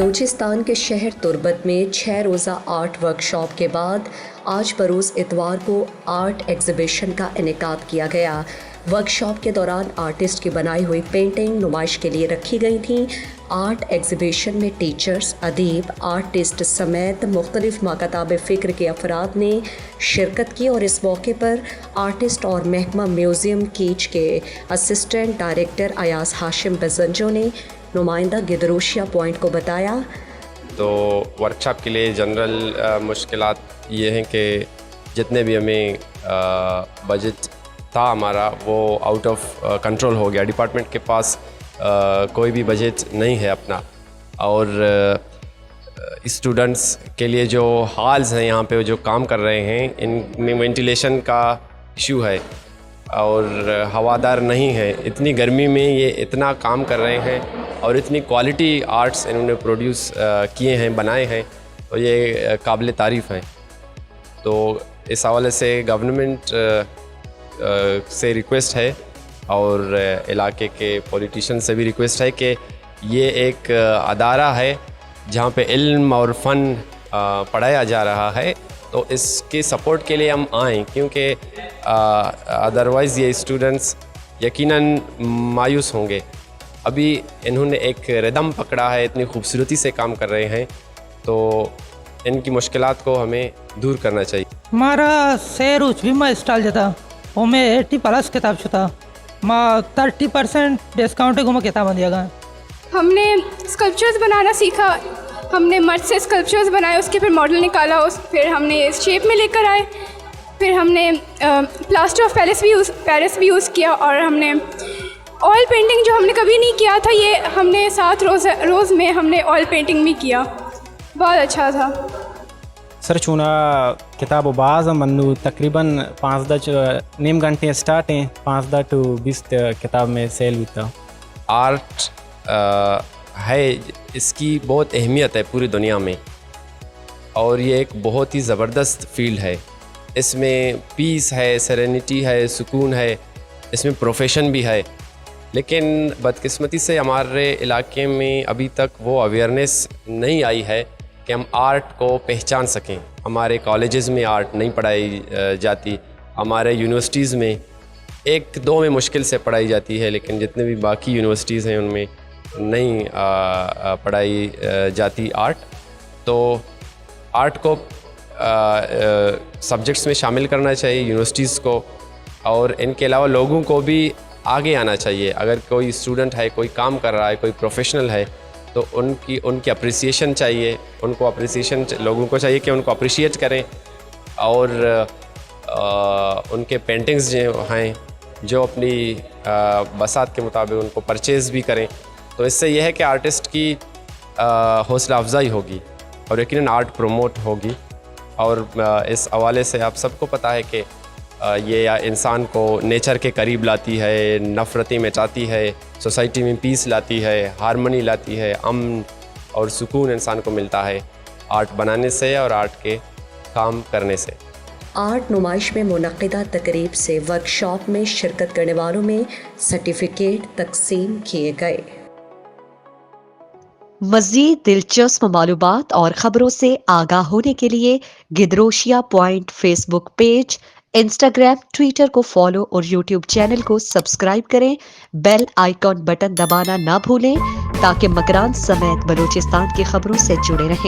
بلوچستان کے شہر تربت میں 6 روزہ آرٹ ورکشاپ کے بعد آج بروز اتوار کو آرٹ ایگزیبیشن کا انعقاد کیا گیا۔ ورکشاپ کے دوران آرٹسٹ کی بنائی ہوئی پینٹنگ نمائش کے لیے رکھی گئی تھیں۔ آرٹ ایگزیبیشن میں ٹیچرز، ادیب، آرٹسٹ سمیت مختلف ماکتاب فکر کے افراد نے شرکت کی اور اس موقع پر آرٹسٹ اور محکمہ میوزیم کیچ کے اسسٹنٹ ڈائریکٹر ایاز ہاشم بزنجو نے نمائندہ گدروشیا پوائنٹ کو بتایا۔ تو ورکشاپ کے لیے جنرل مشکلات یہ ہیں کہ جتنے بھی ہمیں بجٹ تھا ہمارا وہ آؤٹ آف کنٹرول ہو گیا۔ ڈپارٹمنٹ کے پاس کوئی بھی بجٹ نہیں ہے اپنا، اور اسٹوڈنٹس کے لیے جو ہالز ہیں یہاں پہ جو کام کر رہے ہیں ان میں وینٹیلیشن کا ایشو ہے اور ہوادار نہیں ہے۔ اتنی گرمی میں یہ اتنا کام کر رہے ہیں اور اتنی کوالٹی آرٹس انہوں نے پروڈیوس کیے ہیں، بنائے ہیں، اور یہ قابل تعریف ہیں۔ تو اس حوالے سے گورنمنٹ سے ریکویسٹ ہے اور علاقے کے پولیٹیشین سے بھی ریکویسٹ ہے کہ یہ ایک ادارہ ہے جہاں پہ علم اور فن پڑھایا جا رہا ہے، تو اس کی سپورٹ کے لیے ہم آئیں، کیونکہ ادروائز یہ اسٹوڈنٹس یقیناً مایوس ہوں گے۔ ابھی انہوں نے ایک ردم پکڑا ہے، اتنی خوبصورتی سے کام کر رہے ہیں، تو ان کی مشکلات کو ہمیں دور کرنا چاہیے۔ ہمارا سیر اچ بھی میں اسٹال جاتا وہ میں 80+ کتاب چھتا ماں 30% ڈسکاؤنٹ کو میں کتاب دیا گا۔ ہم نے اسکلپچرز بنانا سیکھا، ہم نے مرد سے اسکلپچرز بنائے، اس کے پھر ماڈل نکالا، پھر ہم نے اس شیپ میں لے کر آئے، پھر ہم نے پلاسٹر آف پیرس بھی یوز کیا، اور ہم نے آئل پینٹنگ جو ہم نے کبھی نہیں کیا تھا، یہ ہم نے 7 روز میں ہم نے آئل پینٹنگ بھی کیا، بہت اچھا تھا۔ سر چونا کتاب و باز منو تقریباً 5 نیم گھنٹے اسٹارٹ ہیں، 5 to 20 کتاب میں سیل ہوتا۔ آرٹ ہے، اس کی بہت اہمیت ہے پوری دنیا میں، اور یہ ایک بہت ہی زبردست فیلڈ ہے۔ اس میں پیس ہے، سیرینٹی ہے، سکون ہے، اس میں پروفیشن بھی ہے، لیکن بدقسمتی سے ہمارے علاقے میں ابھی تک وہ اویئرنیس نہیں آئی ہے کہ ہم آرٹ کو پہچان سکیں۔ ہمارے کالجز میں آرٹ نہیں پڑھائی جاتی، ہمارے یونیورسٹیز میں 1-2 میں مشکل سے پڑھائی جاتی ہے، لیکن جتنے بھی باقی یونیورسٹیز ہیں ان میں نہیں پڑھائی جاتی آرٹ۔ تو آرٹ کو سبجیکٹس میں شامل کرنا چاہیے یونیورسٹیز کو، اور ان کے علاوہ لوگوں کو بھی آگے آنا چاہیے۔ اگر کوئی اسٹوڈنٹ ہے، کوئی کام کر رہا ہے، کوئی پروفیشنل ہے، تو ان کی اپریسیشن چاہیے، ان کو اپریسیشن لوگوں کو چاہیے کہ ان کو اپریشیٹ کریں، اور ان کے پینٹنگز جو ہیں جو اپنی بساط کے مطابق ان کو پرچیز بھی کریں۔ تو اس سے یہ ہے کہ آرٹسٹ کی حوصلہ افزائی ہوگی اور یقیناً آرٹ پروموٹ ہوگی، اور اس حوالے سے آپ سب کو پتہ ہے کہ یہ انسان کو نیچر کے قریب لاتی ہے، نفرتیں مٹاتی ہے، سوسائٹی میں پیس لاتی ہے، ہارمنی لاتی ہے، امن اور سکون انسان کو ملتا ہے آرٹ بنانے سے اور آرٹ کے کام کرنے سے۔ آرٹ نمائش میں منعقدہ تقریب سے ورکشاپ میں شرکت کرنے والوں میں سرٹیفکیٹ تقسیم کیے گئے۔ مزید دلچسپ معلومات اور خبروں سے آگاہ ہونے کے لیے گدروشیا point facebook page, Instagram, Twitter کو فالو اور یوٹیوب چینل کو سبسکرائب کریں۔ بیل آئیکن بٹن دبانا نہ بھولیں تاکہ مکران سمیت بلوچستان کی خبروں سے جڑے رہیں۔